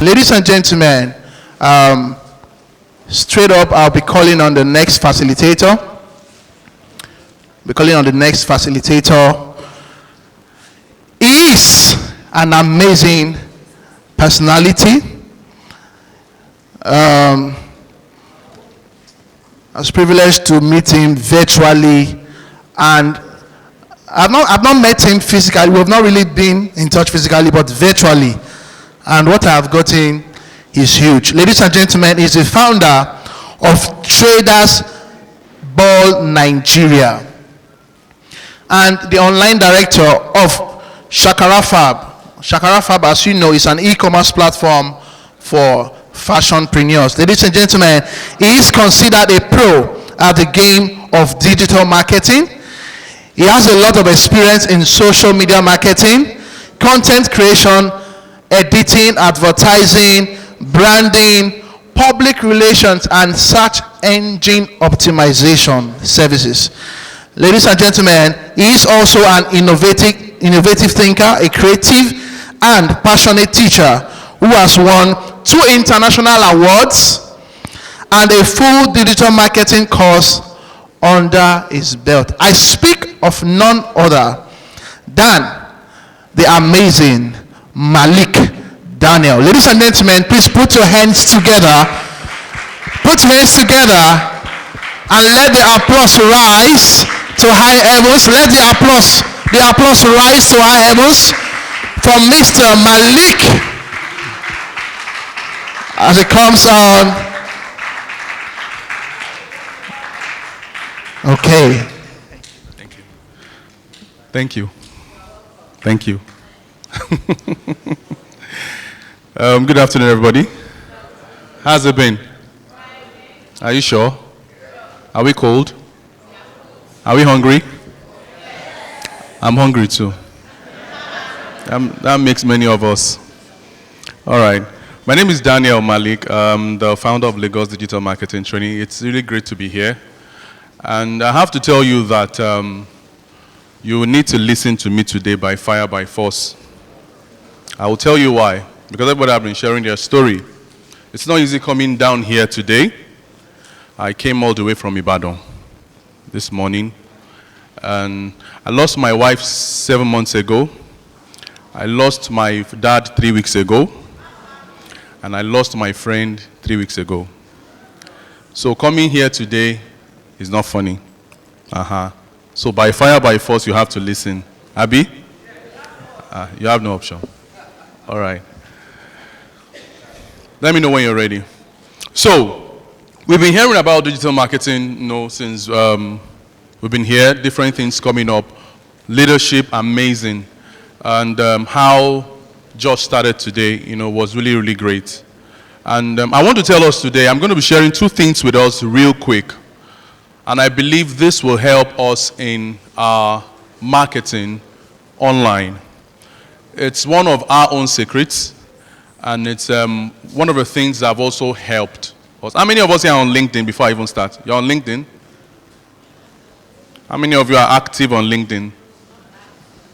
Ladies and gentlemen, straight up, I'll be calling on the next facilitator. He is an amazing personality. I was privileged to meet him virtually, and I've not met him physically. We have not really been in touch physically, but virtually. And what I have gotten is huge. Ladies and gentlemen, he's the founder of Traders Ball Nigeria and the online director of Shakara Fab. Shakara Fab, as you know, is an e-commerce platform for fashionpreneurs. Ladies and gentlemen, he is considered a pro at the game of digital marketing. He has a lot of experience in social media marketing, content creation, editing, advertising, branding, public relations, and search engine optimization services. Ladies and gentlemen, he is also an innovative thinker, a creative and passionate teacher who has won 2 international awards and a full digital marketing course under his belt. I speak of none other than the amazing Malik Daniel. Ladies and gentlemen, please put your hands together. Put your hands together and let the applause rise to high heavens. Let the applause rise to high heavens for Mr. Malik as it comes on. Okay. Thank you. Good afternoon, everybody. How's it been? Are you sure? Are we cold? Are we hungry? I'm hungry too. That makes many of us. All right. My name is Daniel Malik. I'm the founder of Lagos Digital Marketing Training. It's really great to be here. And I have to tell you that you will need to listen to me today by fire, by force. I will tell you why. Because everybody have been sharing their story. It's not easy coming down here today. I came all the way from Ibadan this morning. And I lost my wife 7 months ago. I lost my dad 3 weeks ago. And I lost my friend 3 weeks ago. So coming here today is not funny. So by fire, by force, you have to listen. Abi? You have no option. All right. Let me know when you're ready. So, we've been hearing about digital marketing, since we've been here, different things coming up. Leadership, amazing. And how Josh started today, was really, really great. And I want to tell us today, I'm going to be sharing 2 things with us real quick. And I believe this will help us in our marketing online. It's one of our own secrets, and it's one of the things that have also helped us. How many of us here are on LinkedIn before I even start? You're on LinkedIn? How many of you are active on LinkedIn?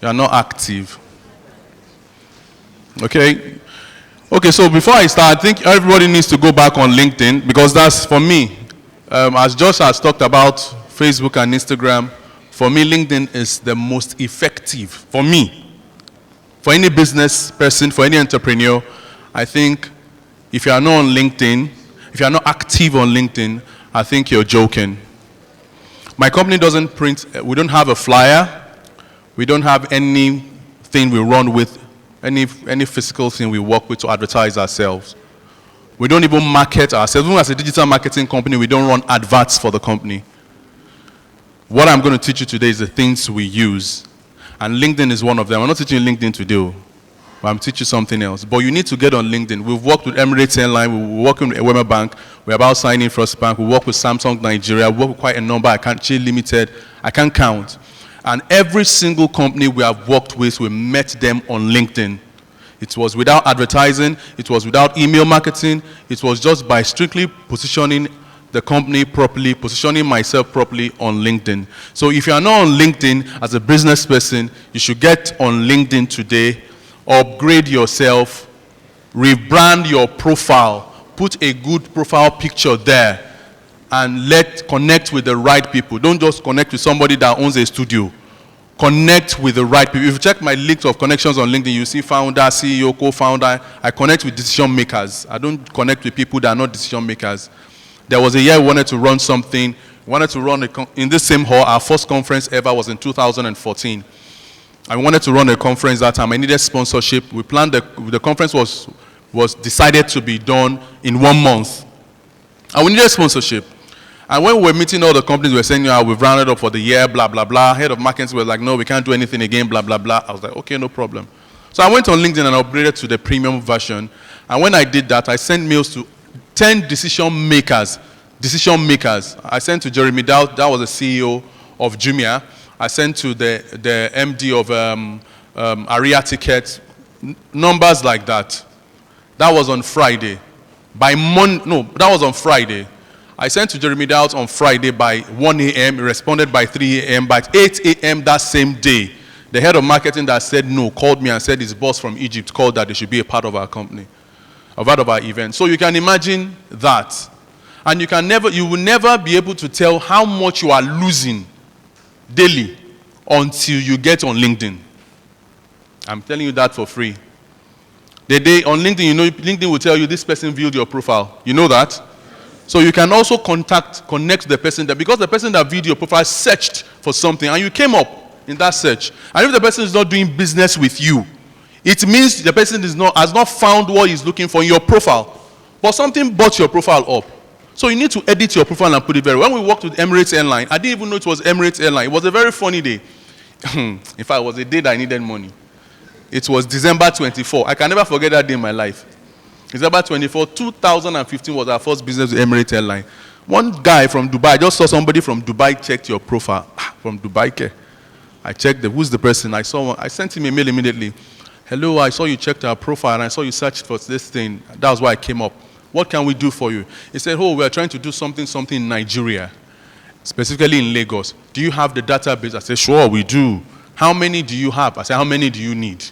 You are not active. Okay, so before I start, I think everybody needs to go back on LinkedIn, because that's for me. As Josh has talked about Facebook and Instagram, for me, LinkedIn is the most effective, for me. For any business person, for any entrepreneur, I think if you are not on LinkedIn, if you are not active on LinkedIn, I think you're joking. My company doesn't print, we don't have a flyer, we don't have anything we run with, any physical thing we work with to advertise ourselves. We don't even market ourselves. Even as a digital marketing company, we don't run adverts for the company. What I'm going to teach you today is the things we use. And LinkedIn is one of them. I'm not teaching you LinkedIn today, but I'm teaching you something else. But you need to get on LinkedIn. We've worked with Emirates Airline, we're working with Wema Bank, we're about signing First Bank, we work with Samsung Nigeria, we work with quite a number, Limited, I can't count. And every single company we have worked with, we met them on LinkedIn. It was without advertising, it was without email marketing, it was just by strictly positioning the company properly, positioning myself properly on LinkedIn. So if you are not on LinkedIn as a business person, you should get on LinkedIn today, upgrade yourself, rebrand your profile, put a good profile picture there, and connect with the right people. Don't just connect with somebody that owns a studio. Connect with the right people. If you check my list of connections on LinkedIn, you see founder, CEO, co-founder. I connect with decision makers. I don't connect with people that are not decision makers. There was a year we wanted to run something. We wanted to run in this same hall. Our first conference ever was in 2014. I wanted to run a conference that time. I needed sponsorship. We planned the conference was decided to be done in 1 month. And we needed sponsorship. And when we were meeting all the companies, we were saying, we've rounded up for the year, blah, blah, blah. Head of marketing was like, no, we can't do anything again, blah, blah, blah. I was like, okay, no problem. So I went on LinkedIn and upgraded to the premium version. And when I did that, I sent mails to 10 decision makers. I sent to Jeremy Dowd, that was the CEO of Jumia. I sent to the MD of Aria Tickets, numbers like that. That was on Friday. That was on Friday. I sent to Jeremy Dowd on Friday by 1 a.m. He responded by 3 a.m. By 8 a.m. that same day, the head of marketing that said no called me and said his boss from Egypt called that they should be a part of our company, a part of our event. So you can imagine that. And you will never be able to tell how much you are losing daily until you get on LinkedIn. I'm telling you that for free. The day on LinkedIn, LinkedIn will tell you this person viewed your profile. You know that? So you can also connect the person that, because the person that viewed your profile searched for something and you came up in that search. And if the person is not doing business with you, it means the person has not found what he's looking for in your profile. But something brought your profile up. So you need to edit your profile and put it very well. When we worked with Emirates Airline, I didn't even know it was Emirates Airline. It was a very funny day. In fact, it was a day that I needed money. It was December 24. I can never forget that day in my life. December 24, 2015 was our first business with Emirates Airline. One guy from Dubai, I just saw somebody from Dubai checked your profile. From Dubai care. I checked who's the person. I sent him a mail immediately. Hello, I saw you checked our profile and I saw you searched for this thing. That was why I came up. What can we do for you? He said, we are trying to do something in Nigeria, specifically in Lagos. Do you have the database? I said, sure, we do. How many do you have? I said, how many do you need?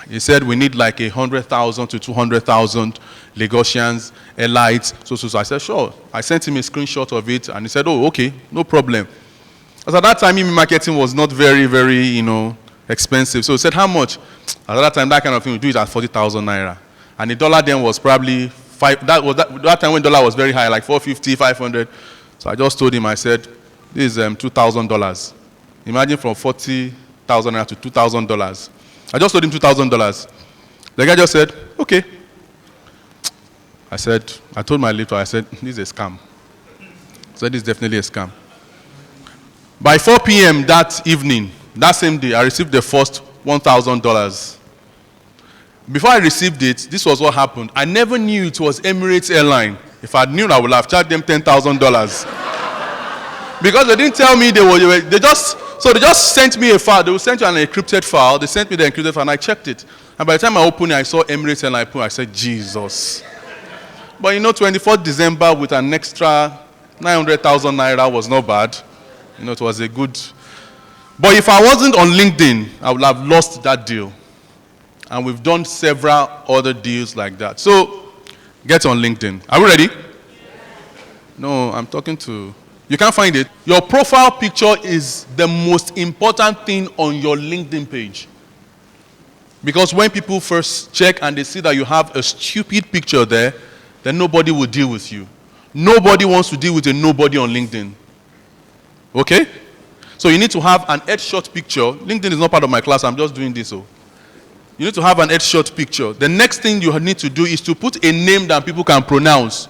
He said, we need like 100,000 to 200,000 Lagosians, elites. So I said, sure. I sent him a screenshot of it, and he said, okay, no problem. As at that time, email marketing was not very, very, expensive. So he said, how much? At that time, that kind of thing, we do it at 40,000 naira. And the dollar then was probably that time when dollar was very high, like 450, 500. So I just told him, I said, this is $2,000. Imagine from 40,000 naira to $2,000. I just told him $2,000. The guy just said, okay. I told my leader, I said, this is a scam. I said, this is definitely a scam. By 4 p.m. that evening, that same day, I received the first $1,000. Before I received it, this was what happened. I never knew it was Emirates Airline. If I knew, I would have charged them $10,000. Because they didn't tell me they just sent me a file. They will send you an encrypted file. They sent me the encrypted file, and I checked it. And by the time I opened it, I saw Emirates Airline. I said, Jesus. But 24th December with an extra 900,000 naira was not bad. It was a good. But if I wasn't on LinkedIn, I would have lost that deal. And we've done several other deals like that. So, get on LinkedIn. Are we ready? No, I'm talking to. You can't find it. Your profile picture is the most important thing on your LinkedIn page. Because when people first check and they see that you have a stupid picture there, then nobody will deal with you. Nobody wants to deal with a nobody on LinkedIn. Okay? So you need to have an headshot picture. LinkedIn is not part of my class. I'm just doing this. So you need to have an headshot picture. The next thing you need to do is to put a name that people can pronounce.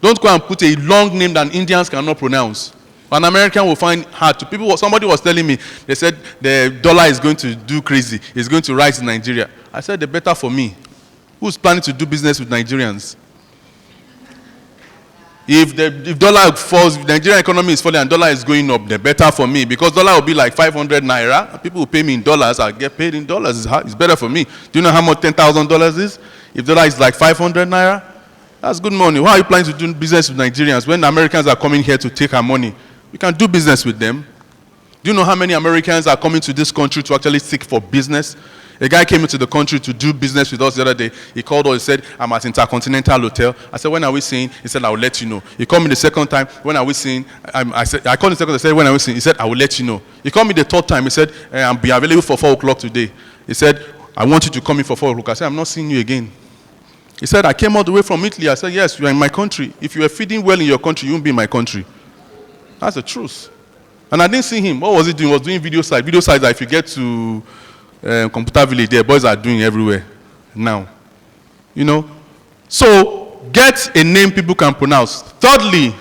Don't go and put a long name that Indians cannot pronounce. An American will find hard to. Somebody was telling me, they said the dollar is going to do crazy. It's going to rise in Nigeria. I said, the better for me. Who's planning to do business with Nigerians? If dollar falls, if the Nigerian economy is falling and dollar is going up, the better for me. Because dollar will be like 500 naira. People will pay me in dollars. I'll get paid in dollars. It's better for me. Do you know how much $10,000 is? If dollar is like 500 naira, that's good money. Why are you planning to do business with Nigerians when Americans are coming here to take our money? We can do business with them. Do you know how many Americans are coming to this country to actually seek for business? A guy came into the country to do business with us the other day. He called us, he said, I'm at Intercontinental Hotel. I said, when are we seeing? He said, I will let you know. He called me the second time, when are we seeing? I called him the second time, I said, when are we seeing? He said, I will let you know. He called me the third time, he said, I'll be available for 4 o'clock today. He said, I want you to come in for 4 o'clock. I said, I'm not seeing you again. He said, I came all the way from Italy. I said, yes, you are in my country. If you were feeding well in your country, you won't be in my country. That's the truth. And I didn't see him. What was he doing? He was doing video sites. Video sites that if you get to Computer Village, there, boys are doing everywhere now. You know? So, get a name people can pronounce. Thirdly,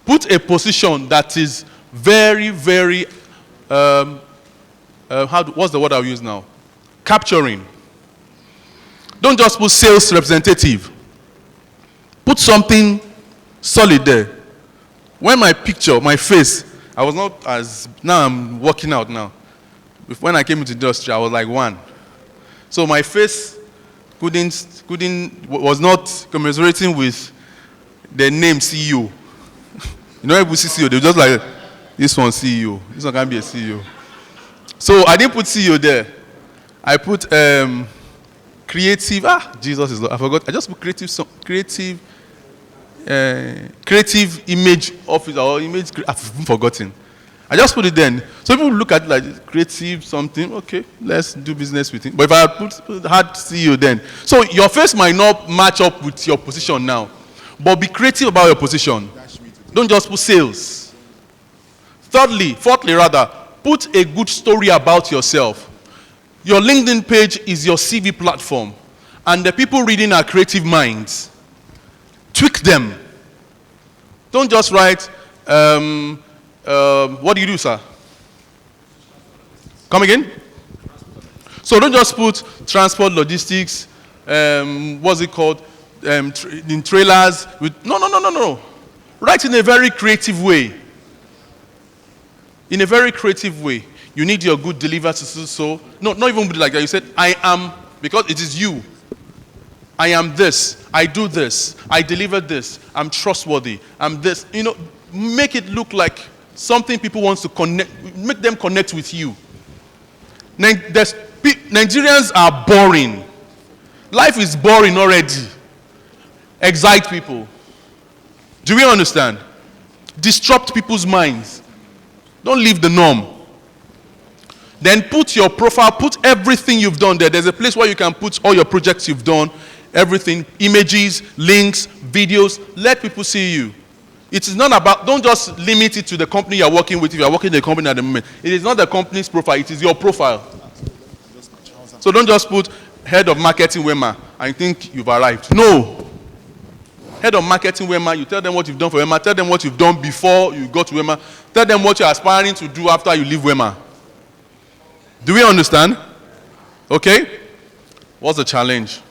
put a position that is very, very, what's the word I'll use now? Capturing. Don't just put sales representative. Put something solid there. When my picture, my face, I was not as, now I'm working out now. When I came into the industry, I was like 1. So my face was not commiserating with the name CEO. You know, people see CEO, they're just like, this one CEO, this one can't be a CEO. So I didn't put CEO there. I put creative, Jesus is Lord, I forgot. I just put creative image officer or image, I've forgotten. I just put it then. So people look at it like creative something, okay, let's do business with it. But if I had CEO then. So your face might not match up with your position now. But be creative about your position. Don't just put sales. Fourthly, put a good story about yourself. Your LinkedIn page is your CV platform. And the people reading are creative minds. Tweak them. Don't just write, what do you do, sir? Come again? So don't just put transport, logistics, what's it called? In trailers. No. Write in a very creative way. In a very creative way. You need your good deliver so. No, not even like that. You said, I am, because it is you. I am this. I do this. I deliver this. I'm trustworthy. I'm this. You know, make it look like something people want to connect, make them connect with you. Nigerians are boring. Life is boring already. Excite people. Do we understand? Disrupt people's minds. Don't leave the norm. Then put your profile, put everything you've done there. There's a place where you can put all your projects you've done, everything, images, links, videos. Let people see you. It is not about, don't just limit it to the company you're working with if you're working in the company at the moment. It is not the company's profile, it is your profile. So don't just put head of marketing Wema and think you've arrived. No. Head of marketing Wema, you tell them what you've done for Wema, tell them what you've done before you got to Wema, tell them what you're aspiring to do after you leave Wema. Do we understand? Okay? What's the challenge?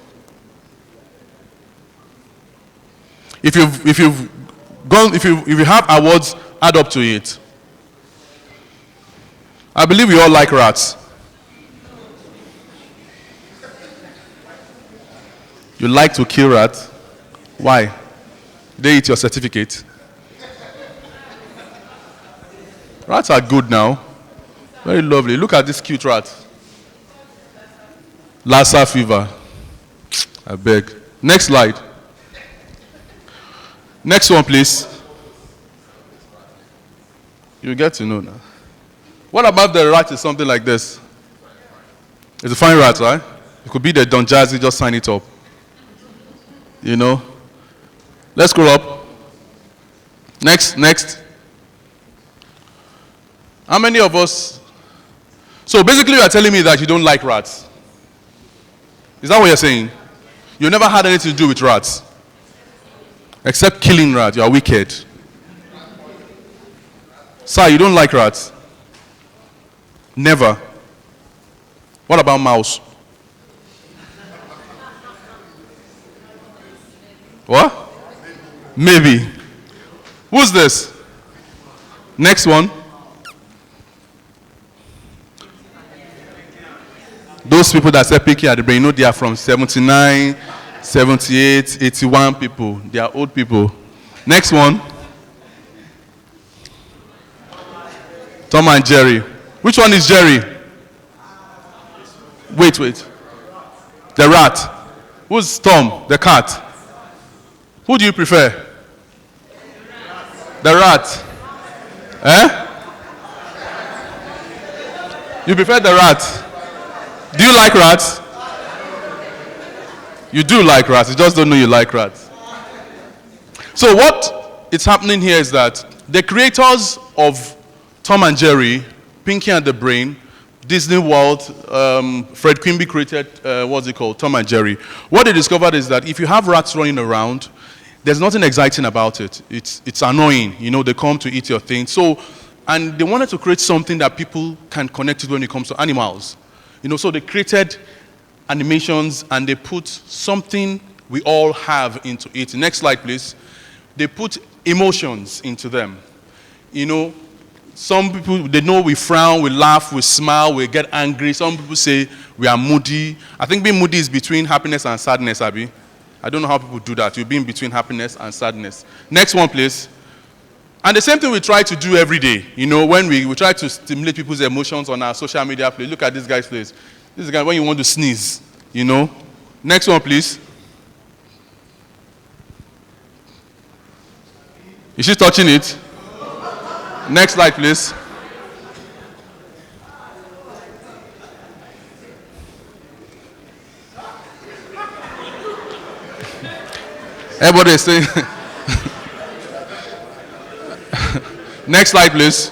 If you have awards, add up to it. I believe we all like rats. You like to kill rats? Why? They eat your certificate. Rats are good now. Very lovely. Look at this cute rat. Lassa fever. I beg. Next slide. Next one, please. You get to know now. What about the rat is something like this? It's a fine rat, right? It could be the Don Jazzy, just sign it up. You know? Let's scroll up. Next. How many of us? So basically you are telling me that you don't like rats. Is that what you're saying? You never had anything to do with rats. Except killing rats. You are wicked. Sir, you don't like rats? Never. What about mouse? What? Maybe. Who's this? Next one. Those people that say picky at the brain, you know they are from 79, 78, 81 people. They are old people. Next one. Tom and Jerry. Which one is Jerry? Wait. The rat. Who's Tom? The cat. Who do you prefer? The rat. Eh? You prefer the rat? Do you like rats? You do like rats. You just don't know you like rats. So what is happening here is that the creators of Tom and Jerry, Pinky and the Brain, Disney World, Fred Quimby created, what's it called, Tom and Jerry. What they discovered is that if you have rats running around, there's nothing exciting about it. It's annoying. You know, they come to eat your thing. So, and they wanted to create something that people can connect to when it comes to animals. You know, so they created animations and they put something we all have into it. Next slide, please. They put emotions into them. You know, some people, they know we frown, we laugh, we smile, we get angry. Some people say we are moody. I think being moody is between happiness and sadness, Abby. I don't know how people do that. You'll be in between happiness and sadness. Next one, please. And the same thing we try to do every day. You know, when we try to stimulate people's emotions on our social media place. Look at this guy's face. This is the guy when you want to sneeze, you know. Next one, please. Is she touching it? Next slide, please. Everybody is saying. Next slide, please.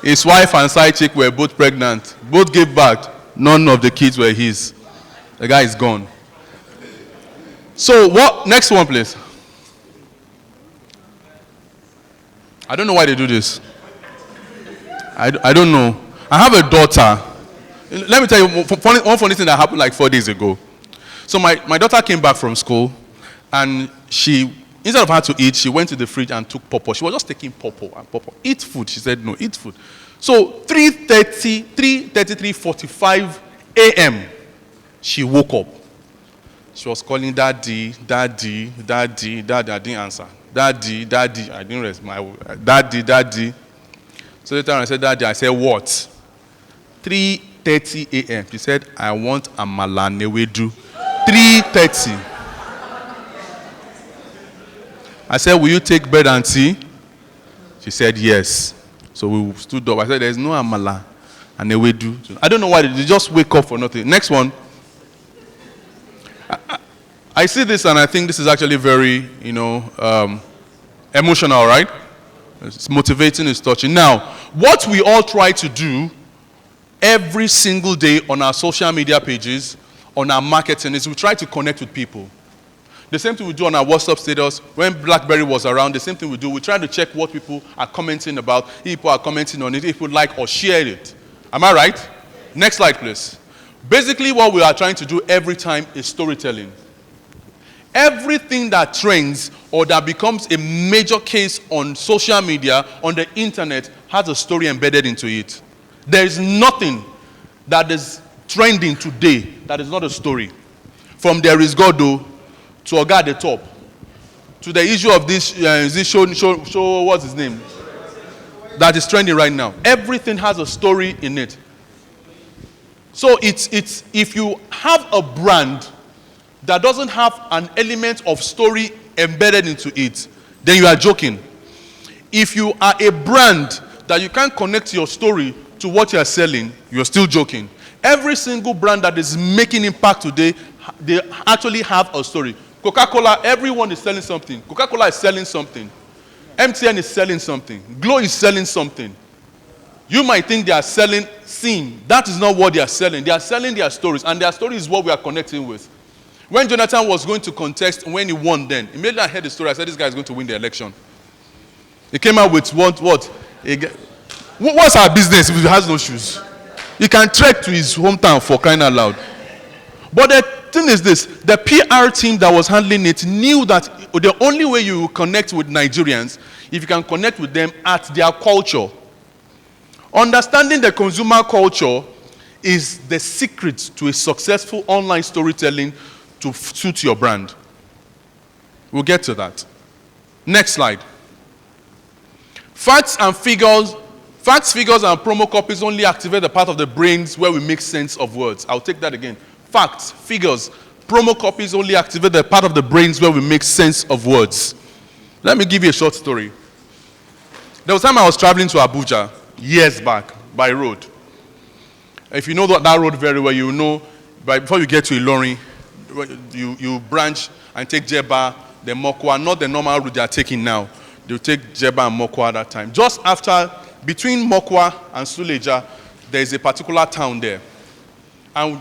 His wife and side chick were both pregnant. Both gave birth. None of the kids were his. The guy is gone. So what? Next one, please. I don't know why they do this. I don't know. I have a daughter. Let me tell you one funny thing that happened like 4 days ago. So my daughter came back from school, and she, instead of her to eat, she went to the fridge and took pawpaw. She was just taking pawpaw and pawpaw. Eat food. She said, no, eat food. So 3:45 a.m., she woke up. She was calling daddy. I didn't answer. Daddy, I didn't rest my daddy. So later I said, daddy, I said, what? 3:30 a.m. She said, I want amala newedu. 3:30. I said, will you take bread and tea? She said, yes. So we stood up. I said, there's no amala and newedu. I don't know why they just wake up for nothing. Next one. I see this and I think this is actually very, emotional, right? It's motivating, it's touching. Now, what we all try to do every single day on our social media pages, on our marketing, is we try to connect with people. The same thing we do on our WhatsApp status. When BlackBerry was around, the same thing we do. We try to check what people are commenting about. If people are commenting on it, if people like or share it. Am I right? Next slide, please. Basically, what we are trying to do every time is storytelling. Everything that trends or that becomes a major case on social media, on the internet, has a story embedded into it. There is nothing that is trending today that is not a story. From There Is God, though, to Oga at the Top, to the issue of this show, what's his name? That is trending right now. Everything has a story in it. So it's if you have a brand that doesn't have an element of story embedded into it, then you are joking. If you are a brand that you can't connect your story to what you are selling, you're still joking. Every single brand that is making impact today, they actually have a story. Coca-Cola, everyone is selling something. Coca-Cola is selling something. MTN is selling something. Glow is selling something. You might think they are selling sin. That is not what they are selling. They are selling their stories, and their story is what we are connecting with. When Jonathan was going to contest, when he won then, immediately I heard the story, I said, this guy is going to win the election. He came out with what? What's our business if he has no shoes? He can trek to his hometown for crying out loud. But the thing is this, the PR team that was handling it knew that the only way you connect with Nigerians, if you can connect with them at their culture. Understanding the consumer culture is the secret to a successful online storytelling to suit your brand. We'll get to that. Next slide. Facts, figures, and promo copies only activate the part of the brains where we make sense of words. I'll take that again. Facts, figures, promo copies only activate the part of the brains where we make sense of words. Let me give you a short story. There was a time I was traveling to Abuja years back by road. If you know that road very well, you know before you get to Ilorin, you branch and take Jeba, then Mokwa, not the normal route they are taking now. They'll take Jeba and Mokwa at that time. Just after, between Mokwa and Suleja, there is a particular town there. And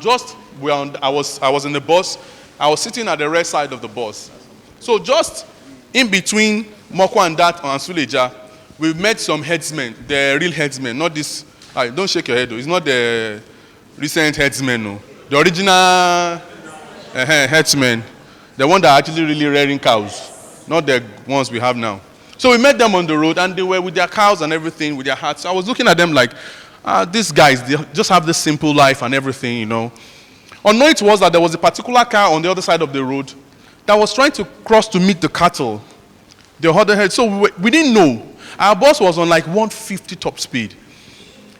I was in the bus. I was sitting at the right side of the bus. So just in between Mokwa and that and Suleja, we met some headsmen, the real headsmen, not this. Don't shake your head though. It's not the recent headsmen, no. The original headsmen, the one that are actually really rearing cows, not the ones we have now. So we met them on the road, and they were with their cows and everything, with their hats. So I was looking at them like, these guys, they just have this simple life and everything, you know. Unknown it was that there was a particular car on the other side of the road that was trying to cross to meet the cattle. The other head. So we didn't know. Our boss was on like 150 top speed.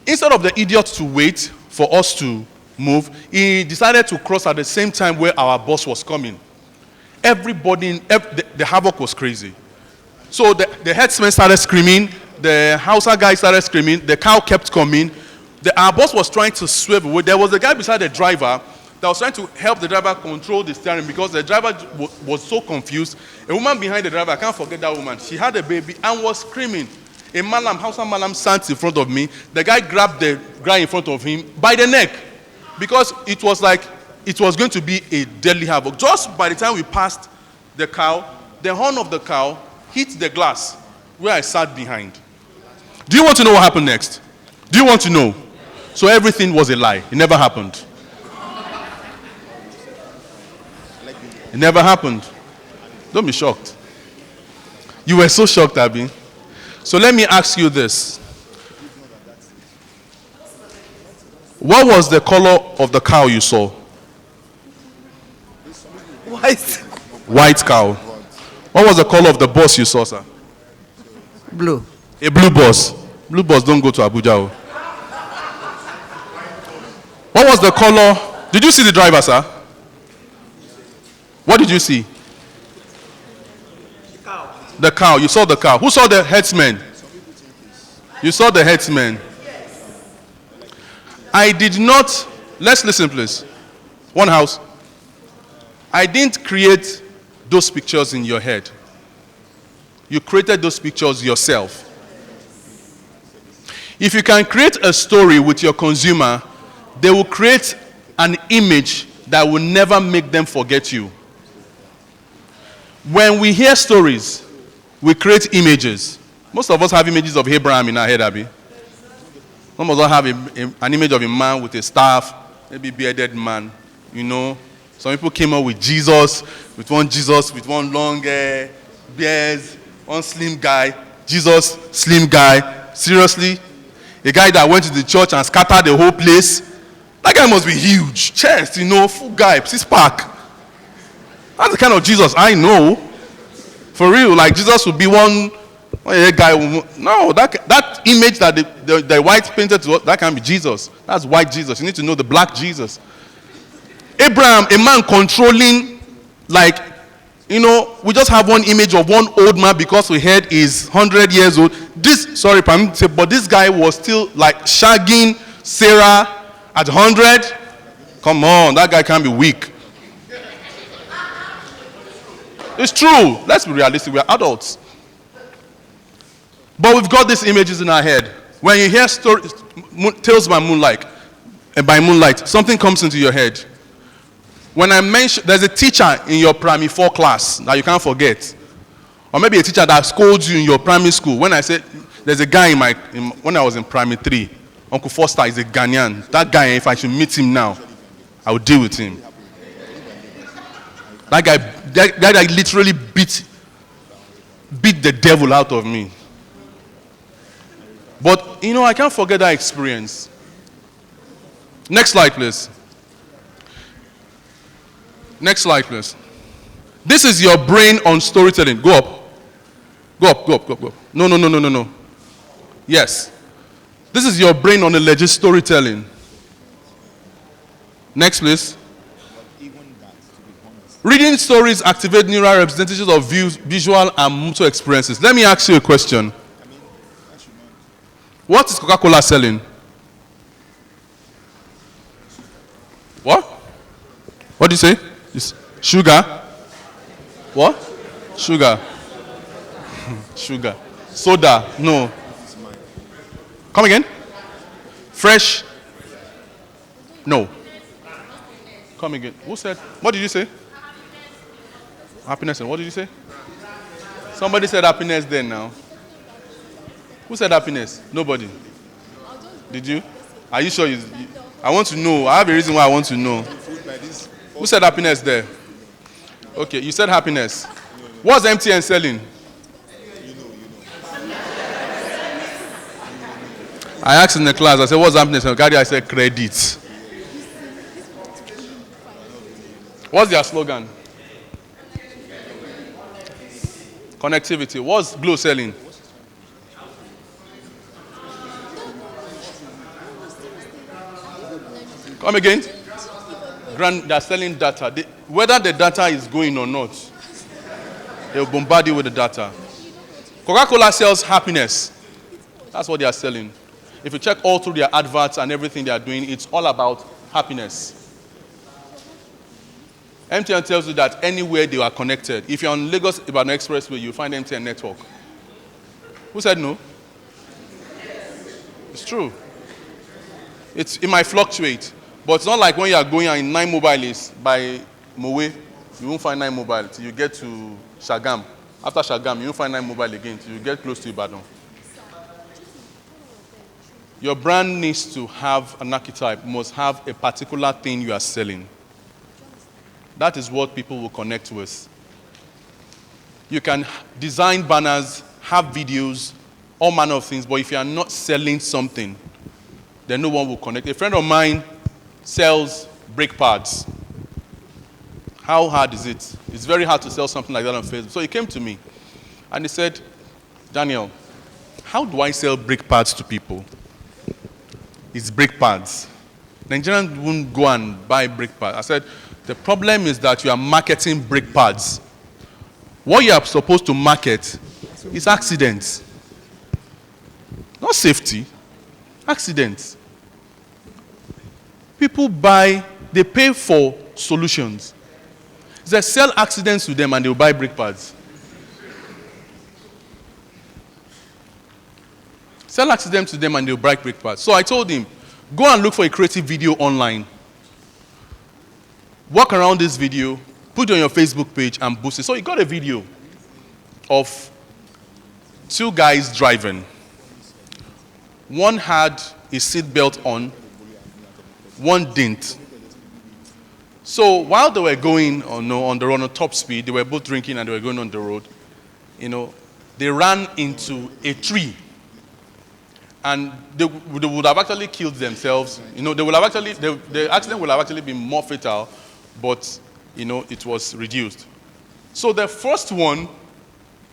Instead of the idiot to wait for us to move, he decided to cross at the same time where our boss was coming. Everybody, the havoc was crazy. So the headsman started screaming, the Hausa guy started screaming, the cow kept coming. Our boss was trying to swerve away. There was a guy beside the driver that was trying to help the driver control the steering because the driver was so confused. A woman behind the driver, I can't forget that woman, she had a baby and was screaming. A Hausa Malam stands in front of me. The guy grabbed the guy in front of him by the neck because it was like it was going to be a deadly havoc. Just by the time we passed the cow, the horn of the cow hit the glass where I sat behind. Do you want to know what happened next? Do you want to know? So everything was a lie. It never happened. It never happened. Don't be shocked. You were so shocked, Abby. So let me ask you this. What was the color of the cow you saw? White. White cow. What was the color of the bus you saw, sir? Blue. A blue bus. Blue bus don't go to Abuja. What was the color? Did you see the driver, sir? What did you see? The cow. The cow. You saw the cow. Who saw the headsman? You saw the headsman. I did not. Let's listen, please. One house. I didn't create those pictures in your head. You created those pictures yourself. If you can create a story with your consumer, they will create an image that will never make them forget you. When we hear stories, we create images. Most of us have images of Abraham in our head, Abby. Some of us have an image of a man with a staff, maybe bearded man, you know. Some people came up with Jesus with one long beard, one slim guy. Jesus, slim guy. Seriously? A guy that went to the church and scattered the whole place. That guy must be huge. Chest, you know, full guy, 6-pack. That's the kind of Jesus I know. For real, like Jesus would be one guy. No, that image that the white painted, that can't be Jesus. That's white Jesus. You need to know the black Jesus. Abraham, a man controlling, like, you know, we just have one image of one old man because we heard he's 100 years old. But this guy was still like shagging Sarah at 100. Come on, that guy can't be weak. It's true. Let's be realistic. We are adults. But we've got these images in our head. When you hear stories, tales by moonlight, something comes into your head. When I mention, there's a teacher in your primary 4 class that you can't forget. Or maybe a teacher that scolds you in your primary school. When I said, there's a guy when I was in primary 3, Uncle Foster is a Ghanaian. That guy, if I should meet him now, I would deal with him. That guy literally beat the devil out of me. But, you know, I can't forget that experience. Next slide, please. Next slide, please. This is your brain on storytelling. Go up. Go up, go up, go up, go up. No, no, no, no, no, no. Yes. This is your brain on a legit storytelling. Next, please. Reading stories activate neural representations of visual and motor experiences. Let me ask you a question. What is Coca-Cola selling? What? What do you say? Sugar? What? Sugar. Sugar. Soda? No. Come again? Fresh? No. Come again. Who said? What did you say? Happiness. And what did you say? Somebody said happiness then now. Who said happiness? Nobody. Did you? Are you sure? I want to know. I have a reason why I want to know. Who said happiness there? Okay, you said happiness. What's MTN selling? I asked in the class, I said, what's happiness? And I said, credit. What's their slogan? Connectivity. What's Glow selling? Come again? They're selling data. Whether the data is going or not, they'll bombard you with the data. Coca-Cola sells happiness. That's what they are selling. If you check all through their adverts and everything they are doing, it's all about happiness. MTN tells you that anywhere they are connected. If you're on Lagos Ibadan Expressway, you'll find MTN network. Who said no? It's true. It might fluctuate, but it's not like when you are going in 9 Mobile is by Mowe, you won't find 9 Mobile till you get to Shagam. After Shagam, you won't find 9 Mobile again till you get close to Ibadan. Your brand needs to have an archetype, must have a particular thing you are selling. That is what people will connect with. You can design banners, have videos, all manner of things, but if you are not selling something, then no one will connect. A friend of mine sells brake pads. How hard is it? It's very hard to sell something like that on Facebook. So he came to me and he said, Daniel, how do I sell brake pads to people? It's brake pads. Nigerians won't go and buy brake pads. I said, the problem is that you are marketing brake pads. What you are supposed to market is accidents. Not safety. Accidents. People buy, they pay for solutions. They sell accidents to them and they'll buy brake pads. Sell accidents to them and they'll buy brake pads. So I told him, go and look for a creative video online. Walk around this video, put it on your Facebook page and boost it. So he got a video of 2 guys driving. One had his seatbelt on, one didn't. So while they were going on the road on top speed, they were both drinking and they were going on the road, they ran into a tree. And they would have actually killed themselves. The accident would have actually been more fatal, but, it was reduced. So the first one,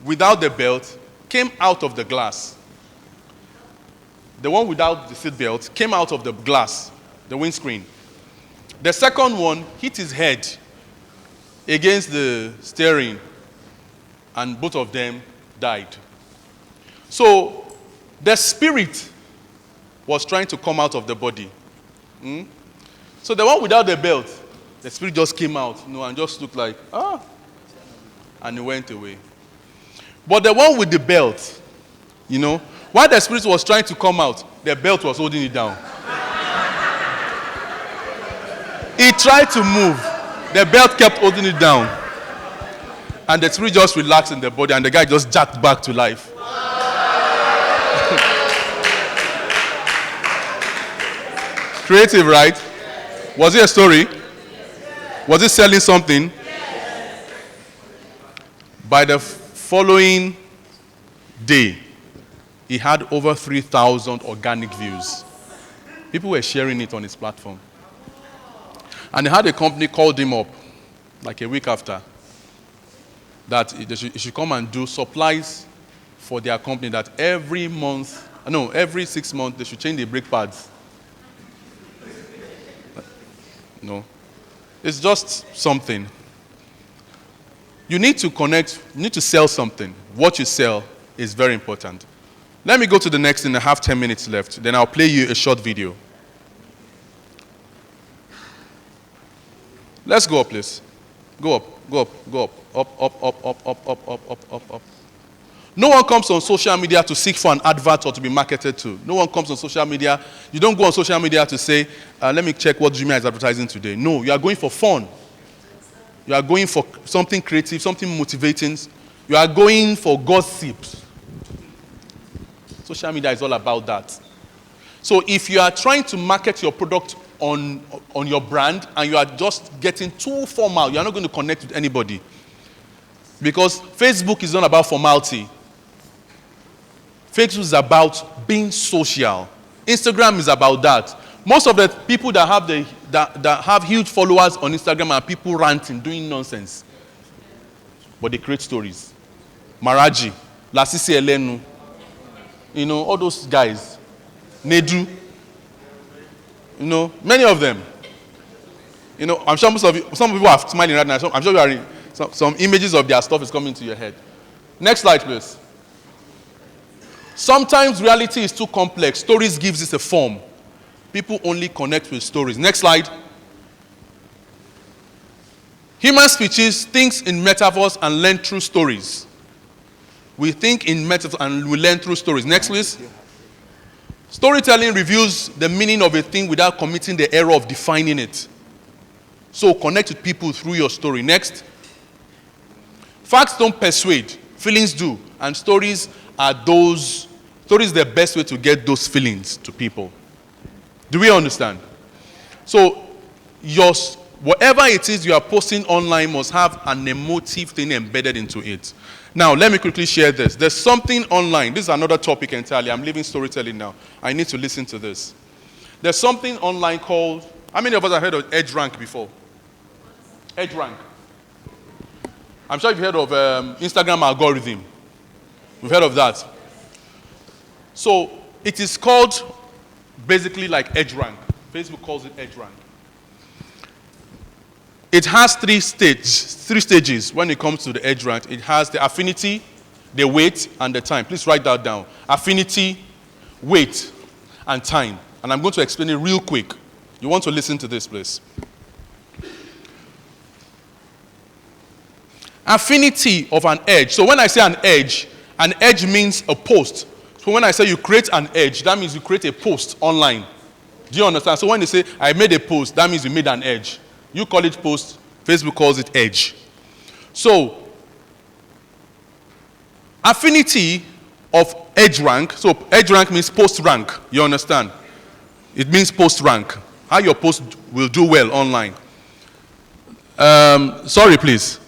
without the belt, came out of the glass. The one without the seat belt came out of the glass, the windscreen. The second one hit his head against the steering, and both of them died. So the spirit was trying to come out of the body. So the one without the belt, the spirit just came out, and just looked like, and it went away. But the one with the belt, while the spirit was trying to come out, the belt was holding it down. He tried to move. The belt kept holding it down. And the spirit just relaxed in the body, and the guy just jacked back to life. Creative, right? Was it a story? Was it selling something? By the following day, he had over 3,000 organic views. People were sharing it on his platform. And he had a company called him up, like a week after, that he should come and do supplies for their company that every 6 months, they should change the brake pads. No. It's just something. You need to connect, you need to sell something. What you sell is very important. Let me go to the next thing. I have 10 minutes left. Then I'll play you a short video. Let's go up, please. Go up, go up, go up. Up, up, up, up, up, up, up, up, up, up. No one comes on social media to seek for an advert or to be marketed to. No one comes on social media. You don't go on social media to say, let me check what Jumia is advertising today. No, you are going for fun. You are going for something creative, something motivating. You are going for gossips. Social media is all about that. So if you are trying to market your product on your brand and you are just getting too formal, you are not going to connect with anybody. Because Facebook is not about formality. Facebook is about being social. Instagram is about that. Most of the people that have huge followers on Instagram are people ranting, doing nonsense. But they create stories. Maraji, Lasisi Elenu, all those guys. Nedu. Many of them. I'm sure some people are smiling right now. I'm sure you are some images of their stuff is coming to your head. Next slide, please. Sometimes reality is too complex. Stories gives it a form. People only connect with stories. Next slide. Human species thinks in metaphors and learn through stories. We think in metaphors and we learn through stories. Next, please. Storytelling reveals the meaning of a thing without committing the error of defining it. So connect with people through your story. Next. Facts don't persuade. Feelings do. And stories are the best way to get those feelings to people. Do we understand? So whatever it is you are posting online must have an emotive thing embedded into it. Now, let me quickly share this. There's something online. This is another topic entirely. I'm leaving storytelling now. I need to listen to this. There's something online called, how many of us have heard of EdgeRank before? EdgeRank. I'm sure you've heard of Instagram algorithm. We've heard of that. So, it is called basically like EdgeRank. Facebook calls it EdgeRank. It has three stages when it comes to the EdgeRank. It has the affinity, the weight, and the time. Please write that down. Affinity, weight, and time. And I'm going to explain it real quick. You want to listen to this, please. Affinity of an edge. So when I say an edge means a post. So when I say you create an edge, that means you create a post online. Do you understand? So when you say, I made a post, that means you made an edge. You call it post, Facebook calls it edge. So, affinity of edge rank. So, edge rank means post rank. You understand? It means post rank. How your post will do well online. Sorry, please.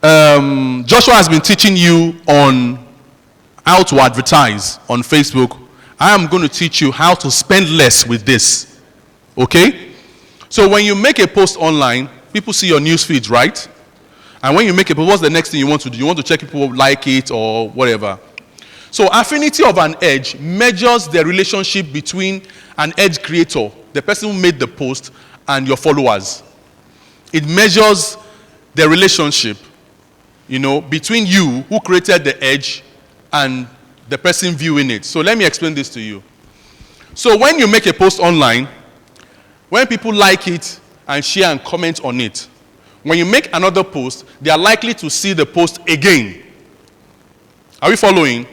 Joshua has been teaching you on how to advertise on Facebook. I am going to teach you how to spend less with this. Okay? So when you make a post online, people see your news feeds, right? And when you make a post, what's the next thing you want to do? You want to check if people like it or whatever. So affinity of an edge measures the relationship between an edge creator, the person who made the post, and your followers. It measures the relationship, between you who created the edge and the person viewing it. So let me explain this to you. So when you make a post online, when people like it and share and comment on it, when you make another post, they are likely to see the post again. Are we following?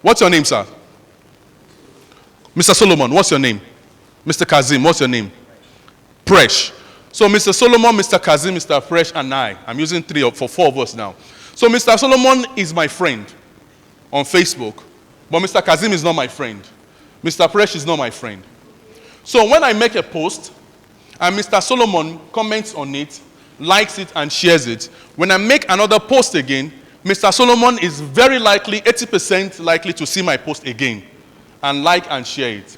What's your name, sir? Mr. Solomon, what's your name? Mr. Kazim, what's your name? Presh. So Mr. Solomon, Mr. Kazim, Mr. Presh, and I'm using for four of us now. So Mr. Solomon is my friend on Facebook, but Mr. Kazim is not my friend. Mr. Presh is not my friend. So when I make a post, and Mr. Solomon comments on it, likes it, and shares it, when I make another post again, Mr. Solomon is very likely, 80% likely to see my post again, and like and share it.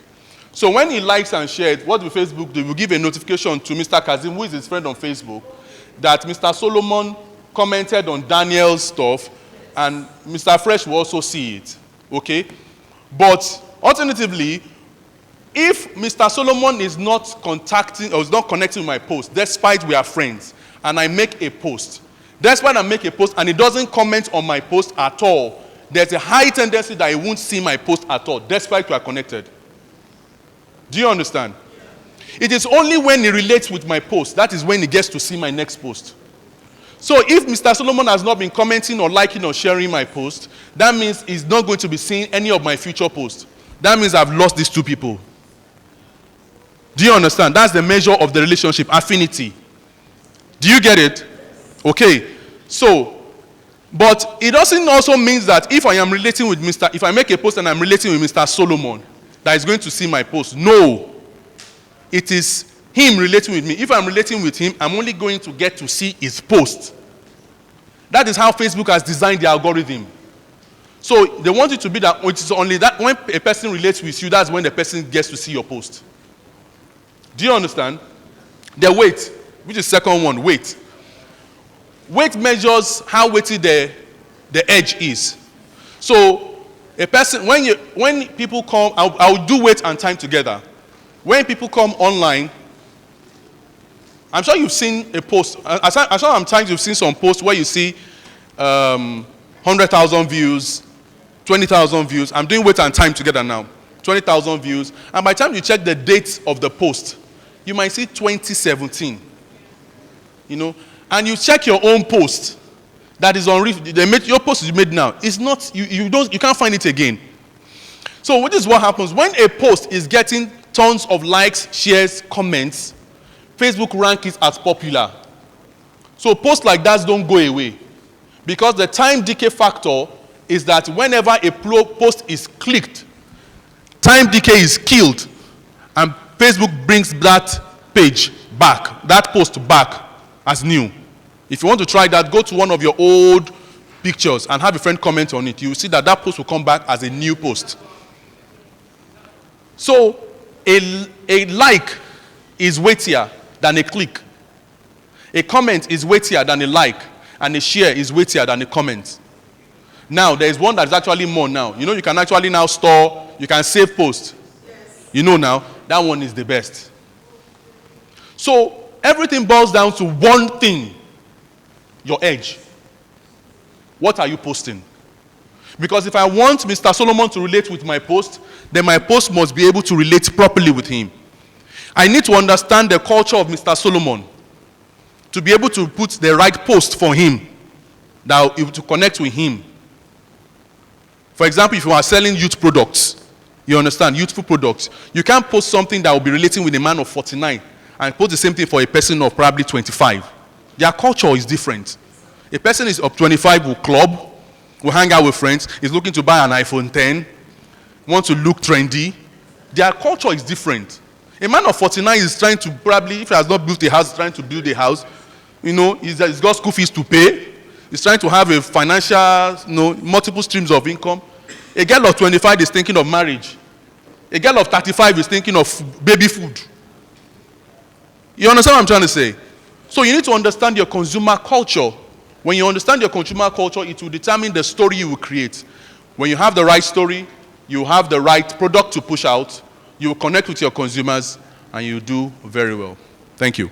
So when he likes and shares, what will Facebook do? He will give a notification to Mr. Kazim, who is his friend on Facebook, that Mr. Solomon commented on Daniel's stuff, and Mr. Fresh will also see it. Okay? But alternatively, if Mr. Solomon is not contacting or is not connecting with my post, despite we are friends, and I make a post, despite I make a post and he doesn't comment on my post at all, there's a high tendency that he won't see my post at all, despite we are connected. Do you understand? It is only when he relates with my post, that is when he gets to see my next post. So if Mr. Solomon has not been commenting or liking or sharing my post, that means he's not going to be seeing any of my future posts. That means I've lost these two people. Do you understand? That's the measure of the relationship, affinity. Do you get it? Okay. So, but it doesn't also mean that if I am relating with if I make a post and I'm relating with Mr. Solomon, that is going to see my post. No. It is him relating with me. If I'm relating with him, I'm only going to get to see his post. That is how Facebook has designed the algorithm. So they want it to be that it is only that when a person relates with you, that's when the person gets to see your post. Do you understand? The weight, which is second one, weight. Weight measures how weighty the edge is. So a person, when people come, I'll do weight and time together. When people come online, I'm sure you've seen a post. I'm sure sometimes you've seen some posts where you see 100,000 views, 20,000 views. I'm doing weight and time together now. 20,000 views. And by the time you check the date of the post, you might see 2017. You know, and you check your own post that is on your post is made now. It's not you can't find it again. So what is what happens when a post is getting tons of likes, shares, comments? Facebook ranks it as popular. So posts like that don't go away because the time decay factor is that whenever a post is clicked, time decay is killed, and Facebook brings that page back, that post back as new. If you want to try that, go to one of your old pictures and have a friend comment on it. You will see that that post will come back as a new post. So a like is weightier than a click. A comment is weightier than a like, and a share is weightier than a comment. Now, there is one that is actually more now. You know, you can actually now store, you can save posts. Yes. You know now, that one is the best. So, everything boils down to one thing. Your edge. What are you posting? Because if I want Mr. Solomon to relate with my post, then my post must be able to relate properly with him. I need to understand the culture of Mr. Solomon to be able to put the right post for him, to connect with him. For example, if you are selling youth products, you understand, youthful products, you can't post something that will be relating with a man of 49 and post the same thing for a person of probably 25. Their culture is different. A person is of 25 will club, will hang out with friends, is looking to buy an iPhone 10, wants to look trendy. Their culture is different. A man of 49 is trying to probably, if he has not built a house, trying to build a house. You know, he's got school fees to pay. He's trying to have a financial, multiple streams of income. A girl of 25 is thinking of marriage. A girl of 35 is thinking of baby food. You understand what I'm trying to say? So you need to understand your consumer culture. When you understand your consumer culture, it will determine the story you will create. When you have the right story, you have the right product to push out, you will connect with your consumers, and you do very well. Thank you.